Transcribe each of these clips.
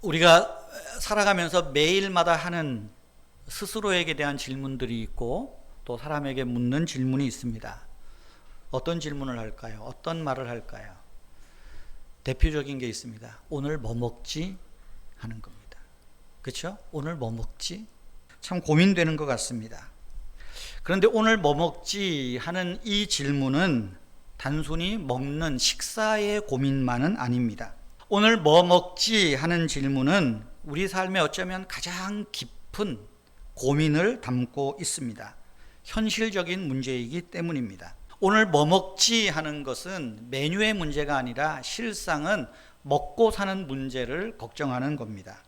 우리가 살아가면서 매일마다 하는 스스로에게 대한 질문들이 있고 또 사람에게 묻는 질문이 있습니다. 어떤 질문을 할까요? 어떤 말을 할까요? 대표적인 게 있습니다. 오늘 뭐 먹지? 하는 겁니다. 그렇죠? 오늘 뭐 먹지? 참 고민되는 것 같습니다. 그런데 오늘 뭐 먹지? 하는 이 질문은 단순히 먹는 식사의 고민만은 아닙니다. 오늘 뭐 먹지? 하는 질문은 우리 삶에 어쩌면 가장 깊은 고민을 담고 있습니다. 현실적인 문제이기 때문입니다. 오늘 뭐 먹지? 하는 것은 메뉴의 문제가 아니라 실상은 먹고 사는 문제를 걱정하는 겁니다.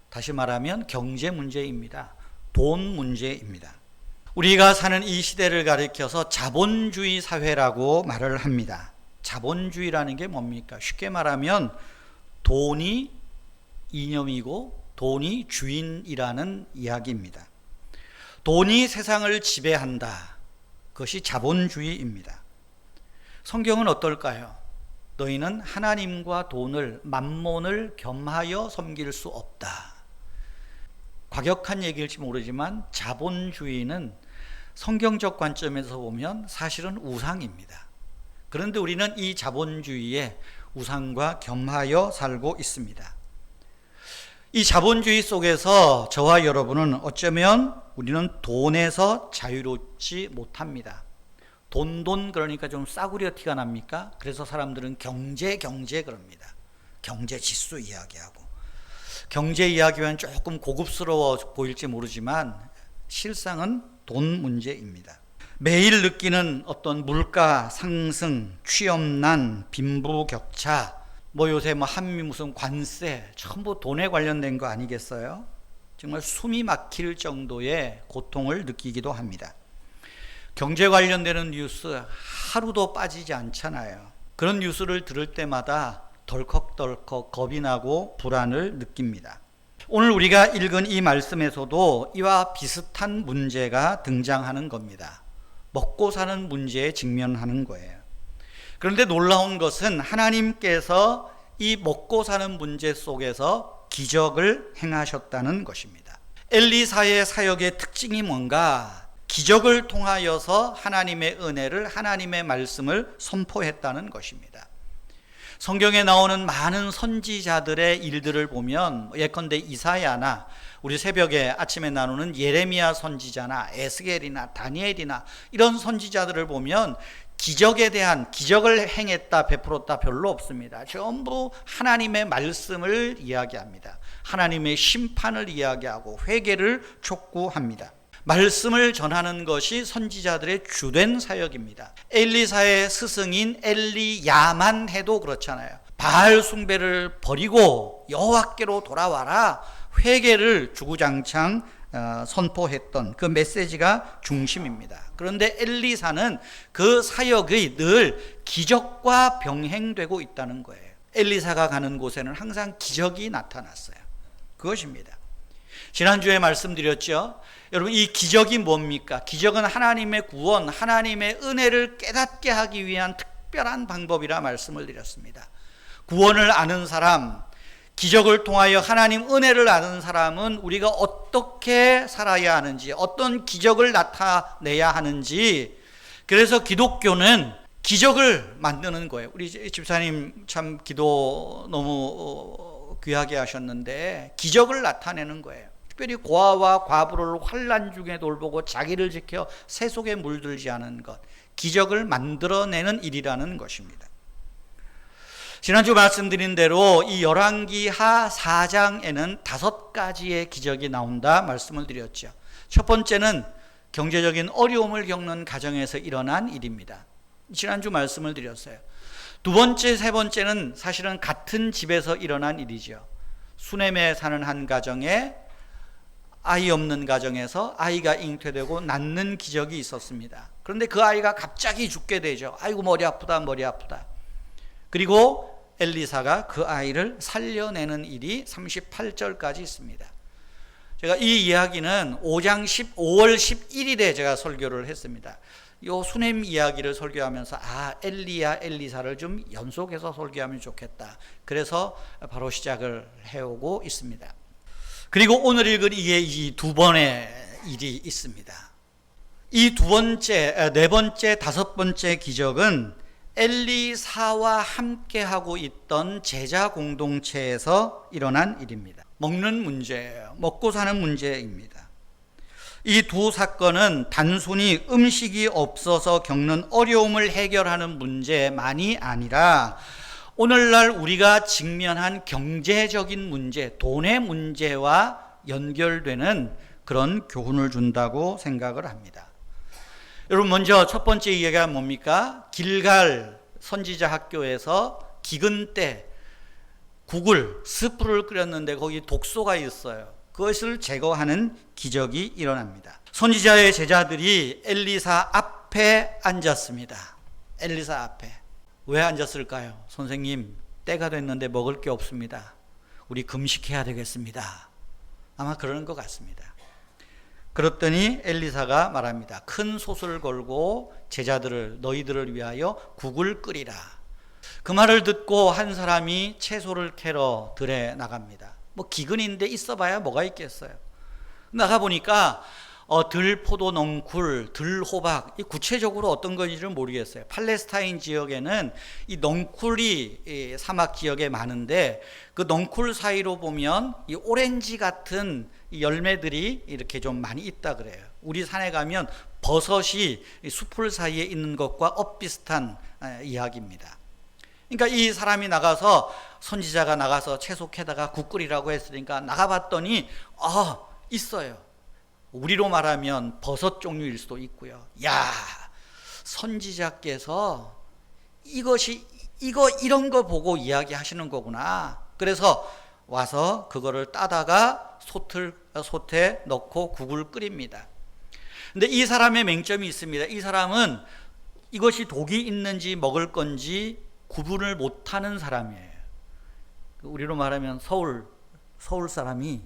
다시 말하면 경제 문제입니다. 돈 문제입니다. 우리가 사는 이 시대를 가리켜서 자본주의 사회라고 말을 합니다. 자본주의라는 게 뭡니까? 쉽게 말하면 돈이 이념이고 돈이 주인이라는 이야기입니다. 돈이 세상을 지배한다. 그것이 자본주의입니다. 성경은 어떨까요? 너희는 하나님과 돈을 만몬을 겸하여 섬길 수 없다. 과격한 얘기일지 모르지만 자본주의는 성경적 관점에서 보면 사실은 우상입니다. 그런데 우리는 이 자본주의에 우상과 겸하여 살고 있습니다. 이 자본주의 속에서 저와 여러분은 어쩌면 우리는 돈에서 자유롭지 못합니다. 돈 그러니까 좀 싸구려 티가 납니까? 그래서 사람들은 경제 그럽니다. 경제 지수 이야기하고. 경제 이야기면 조금 고급스러워 보일지 모르지만 실상은 돈 문제입니다. 매일 느끼는 어떤 물가 상승, 취업난, 빈부격차, 요새 한미 무슨 관세, 전부 돈에 관련된 거 아니겠어요? 정말 숨이 막힐 정도의 고통을 느끼기도 합니다. 경제 관련되는 뉴스 하루도 빠지지 않잖아요. 그런 뉴스를 들을 때마다 덜컥덜컥 겁이 나고 불안을 느낍니다. 오늘 우리가 읽은 이 말씀에서도 이와 비슷한 문제가 등장하는 겁니다. 먹고 사는 문제에 직면하는 거예요. 그런데 놀라운 것은 하나님께서 이 먹고 사는 문제 속에서 기적을 행하셨다는 것입니다. 엘리사의 사역의 특징이 뭔가? 기적을 통하여서 하나님의 은혜를, 하나님의 말씀을 선포했다는 것입니다. 성경에 나오는 많은 선지자들의 일들을 보면 예컨대 이사야나 우리 새벽에 아침에 나누는 예레미야 선지자나 에스겔이나 다니엘이나 이런 선지자들을 보면 기적에 대한 기적을 행했다 베풀었다 별로 없습니다. 전부 하나님의 말씀을 이야기합니다. 하나님의 심판을 이야기하고 회개를 촉구합니다. 말씀을 전하는 것이 선지자들의 주된 사역입니다. 엘리사의 스승인 엘리야만 해도 그렇잖아요. 바알 숭배를 버리고 여호와께로 돌아와라, 회개를 주구장창 선포했던 그 메시지가 중심입니다. 그런데 엘리사는 그 사역이 늘 기적과 병행되고 있다는 거예요. 엘리사가 가는 곳에는 항상 기적이 나타났어요. 그것입니다. 지난주에 말씀드렸죠. 여러분, 이 기적이 뭡니까? 기적은 하나님의 구원, 하나님의 은혜를 깨닫게 하기 위한 특별한 방법이라 말씀을 드렸습니다. 구원을 아는 사람, 기적을 통하여 하나님 은혜를 아는 사람은 우리가 어떻게 살아야 하는지, 어떤 기적을 나타내야 하는지, 그래서 기독교는 기적을 만드는 거예요. 우리 집사님 참 기도 너무 귀하게 하셨는데 기적을 나타내는 거예요. 특별히 고아와 과부를 환난 중에 돌보고 자기를 지켜 새 속에 물들지 않은 것, 기적을 만들어내는 일이라는 것입니다. 지난주 말씀드린 대로 이 열왕기하 4장에는 5가지의 기적이 나온다 말씀을 드렸죠. 첫 번째는 경제적인 어려움을 겪는 가정에서 일어난 일입니다. 지난주 말씀을 드렸어요. 두 번째, 세 번째는 사실은 같은 집에서 일어난 일이죠. 수넴에 사는 한 가정에 아이 없는 가정에서 아이가 잉태되고 낳는 기적이 있었습니다. 그런데 그 아이가 갑자기 죽게 되죠. 아이고 머리 아프다. 그리고 엘리사가 그 아이를 살려내는 일이 38절까지 있습니다. 제가 이 이야기는 5월 11일에 제가 설교를 했습니다. 요 수넴 이야기를 설교하면서 엘리야 엘리사를 좀 연속해서 설교하면 좋겠다. 그래서 바로 시작을 해오고 있습니다. 그리고 오늘 읽은 이게 이 두 번의 일이 있습니다. 이 두 번째, 네 번째, 다섯 번째 기적은 엘리사와 함께 하고 있던 제자 공동체에서 일어난 일입니다. 먹는 문제예요. 먹고 사는 문제입니다. 이 두 사건은 단순히 음식이 없어서 겪는 어려움을 해결하는 문제만이 아니라 오늘날 우리가 직면한 경제적인 문제, 돈의 문제와 연결되는 그런 교훈을 준다고 생각을 합니다. 여러분, 먼저 첫 번째 이야기가 뭡니까? 길갈 선지자 학교에서 기근 때 국을, 스프를 끓였는데 거기 독소가 있어요. 그것을 제거하는 기적이 일어납니다. 선지자의 제자들이 엘리사 앞에 앉았습니다. 엘리사 앞에. 왜 앉았을까요? 선생님, 때가 됐는데 먹을 게 없습니다. 우리 금식해야 되겠습니다. 아마 그러는 것 같습니다. 그랬더니 엘리사가 말합니다. 큰 솥을 걸고 제자들을, 너희들을 위하여 국을 끓이라. 그 말을 듣고 한 사람이 채소를 캐러 들에 나갑니다. 뭐 기근인데 있어봐야 뭐가 있겠어요. 나가보니까 들포도 넝쿨, 들호박, 구체적으로 어떤 건지는 모르겠어요. 팔레스타인 지역에는 이 넝쿨이 사막 지역에 많은데 그 넝쿨 사이로 보면 이 오렌지 같은 열매들이 이렇게 좀 많이 있다 그래요. 우리 산에 가면 버섯이 수풀 사이에 있는 것과 엇비슷한 이야기입니다. 그러니까 이 사람이 나가서, 선지자가 나가서 채소 캐다가 국 끓이라고 했으니까 나가봤더니 있어요. 우리로 말하면 버섯 종류일 수도 있고요. 야, 선지자께서 이런 거 보고 이야기하시는 거구나. 그래서 와서 그거를 따다가 솥에 넣고 국을 끓입니다. 근데 이 사람의 맹점이 있습니다. 이 사람은 이것이 독이 있는지 먹을 건지 구분을 못하는 사람이에요. 우리로 말하면 서울 사람이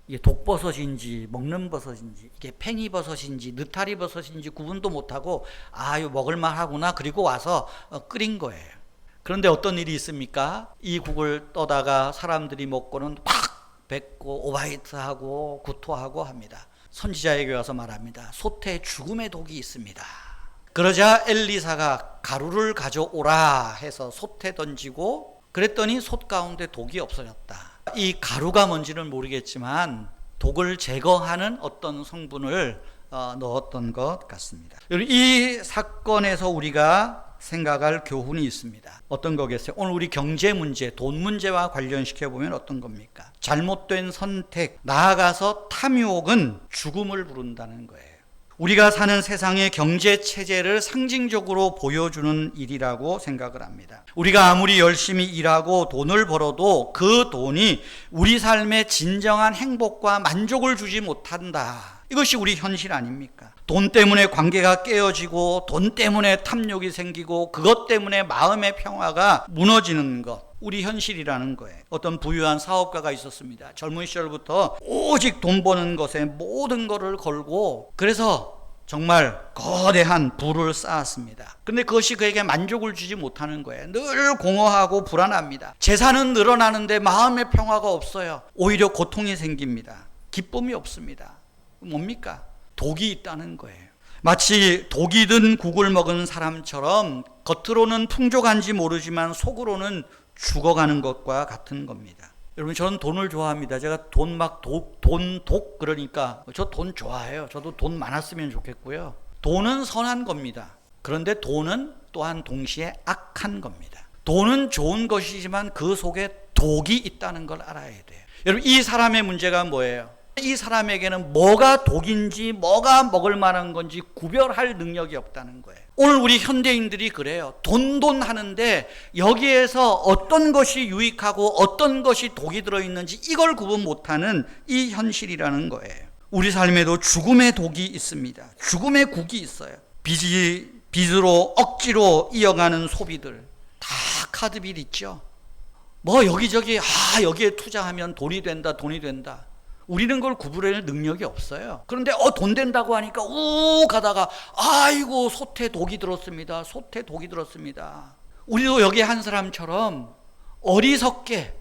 이게 독버섯인지 먹는 버섯인지 이게 팽이버섯인지 느타리버섯인지 구분도 못하고 이거 먹을만 하구나. 그리고 와서 끓인 거예요. 그런데 어떤 일이 있습니까? 이 국을 떠다가 사람들이 먹고는 팍 뱉고 오바이트하고 구토하고 합니다. 선지자에게 와서 말합니다. 솥에 죽음의 독이 있습니다. 그러자 엘리사가 가루를 가져오라 해서 솥에 던지고, 그랬더니 솥 가운데 독이 없어졌다. 이 가루가 뭔지는 모르겠지만 독을 제거하는 어떤 성분을 넣었던 것 같습니다. 이 사건에서 우리가 생각할 교훈이 있습니다. 어떤 거겠어요? 오늘 우리 경제 문제, 돈 문제와 관련시켜 보면 어떤 겁니까? 잘못된 선택, 나아가서 탐욕은 죽음을 부른다는 거예요. 우리가 사는 세상의 경제 체제를 상징적으로 보여주는 일이라고 생각을 합니다. 우리가 아무리 열심히 일하고 돈을 벌어도 그 돈이 우리 삶에 진정한 행복과 만족을 주지 못한다. 이것이 우리 현실 아닙니까? 돈 때문에 관계가 깨어지고 돈 때문에 탐욕이 생기고 그것 때문에 마음의 평화가 무너지는 것, 우리 현실이라는 거예요. 어떤 부유한 사업가가 있었습니다. 젊은 시절부터 오직 돈 버는 것에 모든 것을 걸고, 그래서 정말 거대한 부를 쌓았습니다. 그런데 그것이 그에게 만족을 주지 못하는 거예요. 늘 공허하고 불안합니다. 재산은 늘어나는데 마음의 평화가 없어요. 오히려 고통이 생깁니다. 기쁨이 없습니다. 뭡니까? 독이 있다는 거예요. 마치 독이 든 국을 먹은 사람처럼 겉으로는 풍족한지 모르지만 속으로는 죽어가는 것과 같은 겁니다. 여러분, 저는 돈을 좋아합니다. 제가 독 그러니까 저 돈 좋아해요. 저도 돈 많았으면 좋겠고요. 돈은 선한 겁니다. 그런데 돈은 또한 동시에 악한 겁니다. 돈은 좋은 것이지만 그 속에 독이 있다는 걸 알아야 돼요. 여러분, 이 사람의 문제가 뭐예요? 이 사람에게는 뭐가 독인지 뭐가 먹을 만한 건지 구별할 능력이 없다는 거예요. 오늘 우리 현대인들이 그래요. 돈 하는데 여기에서 어떤 것이 유익하고 어떤 것이 독이 들어있는지 이걸 구분 못하는 이 현실이라는 거예요. 우리 삶에도 죽음의 독이 있습니다. 죽음의 국이 있어요. 빚으로 억지로 이어가는 소비들, 다 카드빌 있죠. 뭐 여기저기 여기에 투자하면 돈이 된다. 우리는 그걸 구분할 능력이 없어요. 그런데 돈 된다고 하니까 가다가 아이고 솥에 독이 들었습니다. 솥에 독이 들었습니다. 우리도 여기 한 사람처럼 어리석게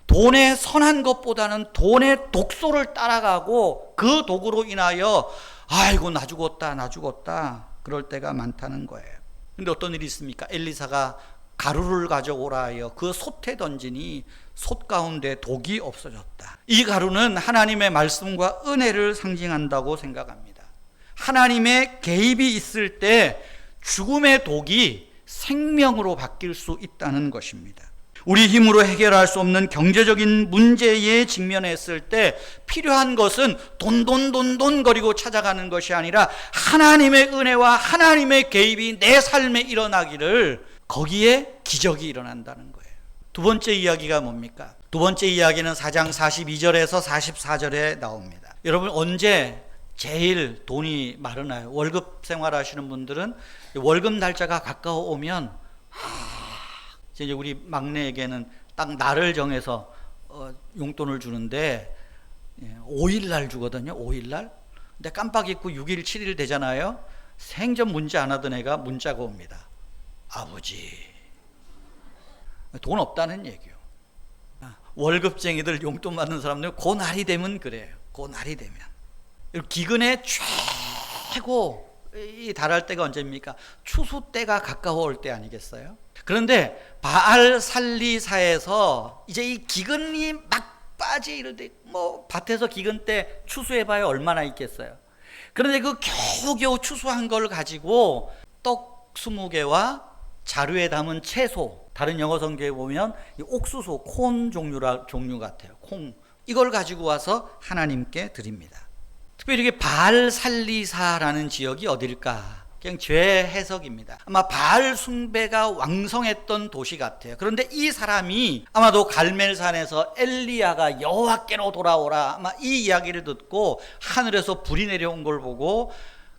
돈에 선한 것보다는 돈의 독소를 따라가고 그 독으로 인하여 아이고 나 죽었다 그럴 때가 많다는 거예요. 근데 어떤 일이 있습니까? 엘리사가 가루를 가져오라 하여 그 솥에 던지니 솥 가운데 독이 없어졌다. 이 가루는 하나님의 말씀과 은혜를 상징한다고 생각합니다. 하나님의 개입이 있을 때 죽음의 독이 생명으로 바뀔 수 있다는 것입니다. 우리 힘으로 해결할 수 없는 경제적인 문제에 직면했을 때 필요한 것은 돈 거리고 찾아가는 것이 아니라 하나님의 은혜와 하나님의 개입이 내 삶에 일어나기를, 거기에 기적이 일어난다는 거예요. 두 번째 이야기가 뭡니까? 두 번째 이야기는 4장 42절에서 44절에 나옵니다. 여러분, 언제 제일 돈이 마르나요? 월급 생활하시는 분들은 월급 날짜가 가까워 오면 이제 우리 막내에게는 딱 날을 정해서 용돈을 주는데 5일날 주거든요. 5일날. 근데 깜빡 잊고 6일 7일 되잖아요. 생전 문자 안 하던 애가 문자가 옵니다. 아버지, 돈 없다는 얘기요. 월급쟁이들, 용돈 받는 사람들 그 날이 되면 그래요. 그 날이 되면. 기근의 최고 달할 때가 언제입니까? 추수 때가 가까워올 때 아니겠어요? 그런데 바알 살리사에서 이제 이 기근이 막 빠지 이럴 때, 밭에서 기근 때 추수해봐야 얼마나 있겠어요? 그런데 그 겨우겨우 추수한 걸 가지고 떡 20개와 자루에 담은 채소, 다른 영어 성경에 보면 옥수수, 콘 종류 같아요. 콩. 이걸 가지고 와서 하나님께 드립니다. 특별히 이게 바알 살리사라는 지역이 어딜까? 그냥 제 해석입니다. 아마 바알 숭배가 왕성했던 도시 같아요. 그런데 이 사람이 아마도 갈멜산에서 엘리야가 여호와께로 돌아오라, 아마 이 이야기를 듣고 하늘에서 불이 내려온 걸 보고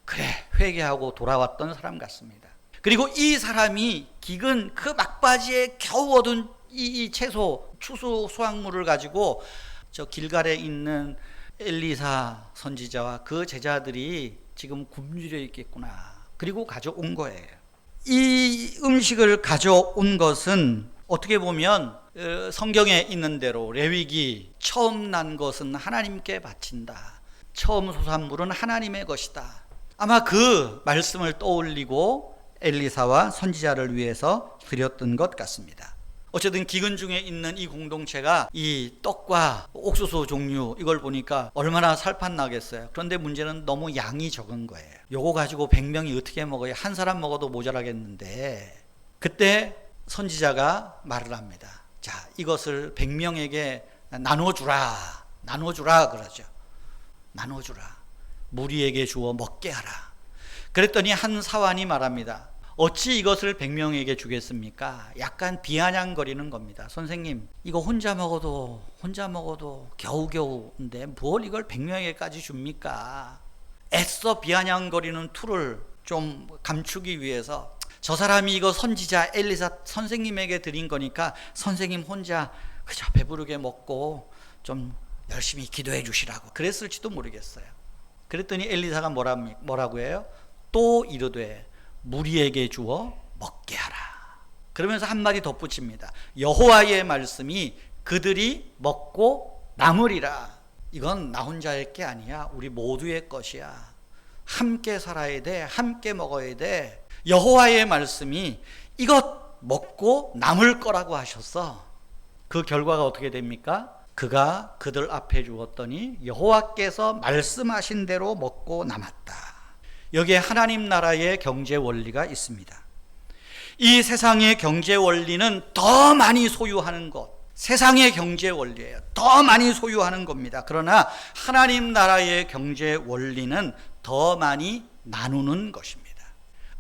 그래 회개하고 돌아왔던 사람 같습니다. 그리고 이 사람이 기근 그 막바지에 겨우 얻은 이 채소, 추수 수확물을 가지고 저 길갈에 있는 엘리사 선지자와 그 제자들이 지금 굶주려 있겠구나. 그리고 가져온 거예요. 이 음식을 가져온 것은 어떻게 보면 성경에 있는 대로 레위기 처음 난 것은 하나님께 바친다. 처음 소산물은 하나님의 것이다. 아마 그 말씀을 떠올리고 엘리사와 선지자를 위해서 드렸던 것 같습니다. 어쨌든 기근 중에 있는 이 공동체가 이 떡과 옥수수 종류 이걸 보니까 얼마나 살판나겠어요. 그런데 문제는 너무 양이 적은 거예요. 요거 가지고 100명이 어떻게 먹어요? 한 사람 먹어도 모자라겠는데, 그때 선지자가 말을 합니다. 자, 이것을 100명에게 나눠주라 그러죠. 나눠주라. 무리에게 주어 먹게 하라. 그랬더니 한 사환이 말합니다. 어찌 이것을 100명에게 주겠습니까? 약간 비아냥거리는 겁니다. 선생님, 이거 혼자 먹어도 겨우겨우인데 뭘 이걸 100명에게까지 줍니까? 애써 비아냥거리는 투를 좀 감추기 위해서 저 사람이 이거 선지자 엘리사 선생님에게 드린 거니까 선생님 혼자 그저 배부르게 먹고 좀 열심히 기도해 주시라고 그랬을지도 모르겠어요. 그랬더니 엘리사가 뭐라고 해요? 또 이르되 무리에게 주어 먹게 하라. 그러면서 한마디 덧붙입니다. 여호와의 말씀이 그들이 먹고 남으리라. 이건 나 혼자의 게 아니야. 우리 모두의 것이야. 함께 살아야 돼. 함께 먹어야 돼. 여호와의 말씀이 이것 먹고 남을 거라고 하셨어. 그 결과가 어떻게 됩니까? 그가 그들 앞에 주었더니 여호와께서 말씀하신 대로 먹고 남았다. 여기에 하나님 나라의 경제 원리가 있습니다. 이 세상의 경제 원리는 더 많이 소유하는 것, 세상의 경제 원리예요. 더 많이 소유하는 겁니다. 그러나 하나님 나라의 경제 원리는 더 많이 나누는 것입니다.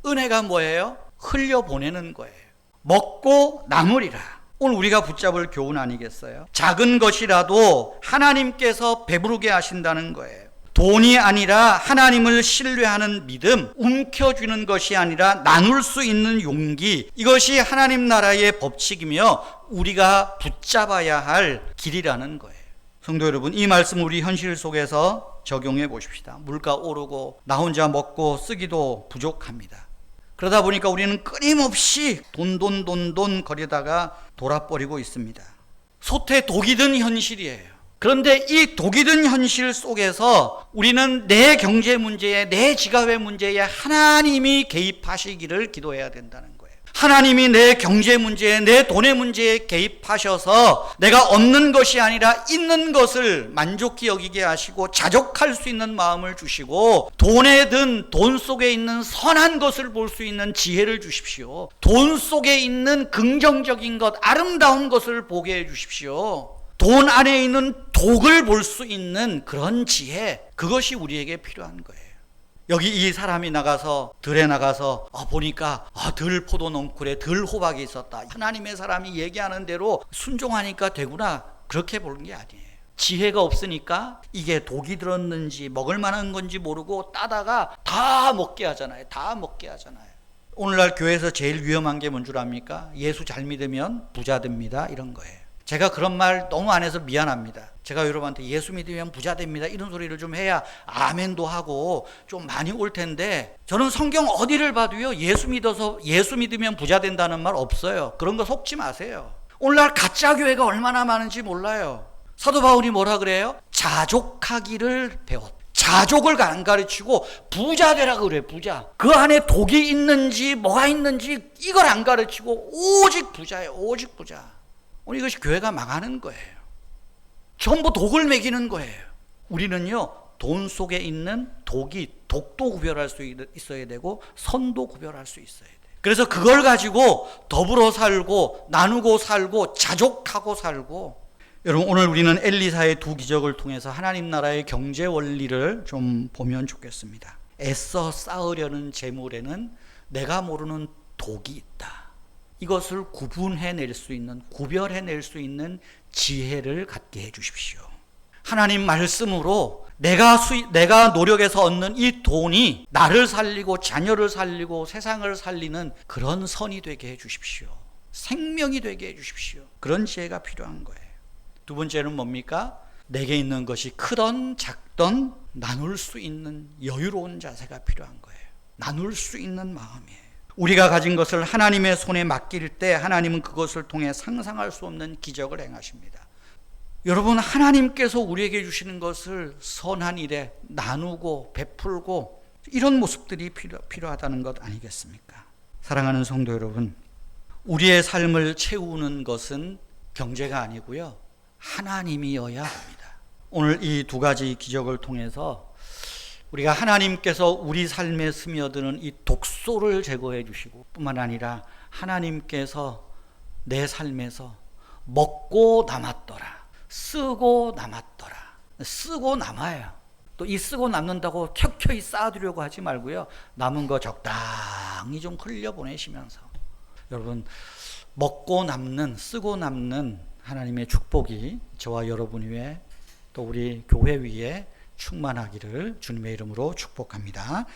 은혜가 뭐예요? 흘려보내는 거예요. 먹고 남으리라. 오늘 우리가 붙잡을 교훈 아니겠어요? 작은 것이라도 하나님께서 배부르게 하신다는 거예요. 돈이 아니라 하나님을 신뢰하는 믿음, 움켜쥐는 것이 아니라 나눌 수 있는 용기, 이것이 하나님 나라의 법칙이며 우리가 붙잡아야 할 길이라는 거예요. 성도 여러분, 이 말씀 우리 현실 속에서 적용해 보십시다. 물가 오르고 나 혼자 먹고 쓰기도 부족합니다. 그러다 보니까 우리는 끊임없이 돈 거리다가 돌아버리고 있습니다. 소태 독이 든 현실이에요. 그런데 이 독이 든 현실 속에서 우리는 내 경제 문제에, 내 지갑의 문제에 하나님이 개입하시기를 기도해야 된다는 거예요. 하나님이 내 경제 문제에, 내 돈의 문제에 개입하셔서 내가 얻는 것이 아니라 있는 것을 만족히 여기게 하시고 자족할 수 있는 마음을 주시고, 돈에 든 돈 속에 있는 선한 것을 볼 수 있는 지혜를 주십시오. 돈 속에 있는 긍정적인 것, 아름다운 것을 보게 해 주십시오. 돈 안에 있는 독을 볼 수 있는 그런 지혜, 그것이 우리에게 필요한 거예요. 여기 이 사람이 들에 나가서 보니까 들 포도 넝쿨에 들 호박이 있었다. 하나님의 사람이 얘기하는 대로 순종하니까 되구나, 그렇게 보는 게 아니에요. 지혜가 없으니까 이게 독이 들었는지 먹을 만한 건지 모르고 따다가 다 먹게 하잖아요. 오늘날 교회에서 제일 위험한 게 뭔 줄 압니까? 예수 잘 믿으면 부자 됩니다, 이런 거예요. 제가 그런 말 너무 안 해서 미안합니다. 제가 여러분한테 예수 믿으면 부자 됩니다, 이런 소리를 좀 해야 아멘도 하고 좀 많이 올 텐데, 저는 성경 어디를 봐도요, 예수 믿으면 부자 된다는 말 없어요. 그런 거 속지 마세요. 오늘날 가짜 교회가 얼마나 많은지 몰라요. 사도 바울이 뭐라 그래요? 자족하기를 자족을 안 가르치고 부자 되라 그래요. 부자. 그 안에 독이 있는지 뭐가 있는지 이걸 안 가르치고 오직 부자예요. 오직 부자. 오늘 이것이 교회가 망하는 거예요. 전부 독을 먹이는 거예요. 우리는요, 돈 속에 있는 독도 구별할 수 있어야 되고 선도 구별할 수 있어야 돼요. 그래서 그걸 가지고 더불어 살고 나누고 살고 자족하고 살고. 여러분, 오늘 우리는 엘리사의 두 기적을 통해서 하나님 나라의 경제 원리를 좀 보면 좋겠습니다. 애써 쌓으려는 재물에는 내가 모르는 독이 있다. 이것을 구별해낼 수 있는 지혜를 갖게 해 주십시오. 하나님 말씀으로 내가 노력해서 얻는 이 돈이 나를 살리고 자녀를 살리고 세상을 살리는 그런 선이 되게 해 주십시오. 생명이 되게 해 주십시오. 그런 지혜가 필요한 거예요. 두 번째는 뭡니까? 내게 있는 것이 크던 작던 나눌 수 있는 여유로운 자세가 필요한 거예요. 나눌 수 있는 마음이에요. 우리가 가진 것을 하나님의 손에 맡길 때 하나님은 그것을 통해 상상할 수 없는 기적을 행하십니다. 여러분, 하나님께서 우리에게 주시는 것을 선한 일에 나누고 베풀고 이런 모습들이 필요하다는 것 아니겠습니까? 사랑하는 성도 여러분, 우리의 삶을 채우는 것은 경제가 아니고요, 하나님이어야 합니다. 오늘 이 두 가지 기적을 통해서 우리가 하나님께서 우리 삶에 스며드는 이 독소를 제거해 주시고, 뿐만 아니라 하나님께서 내 삶에서 먹고 남았더라, 쓰고 남았더라. 쓰고 남아요. 또 이 쓰고 남는다고 켜켜이 쌓아두려고 하지 말고요, 남은 거 적당히 좀 흘려보내시면서, 여러분, 먹고 남는, 쓰고 남는 하나님의 축복이 저와 여러분 위에, 또 우리 교회 위에 충만하기를 주님의 이름으로 축복합니다.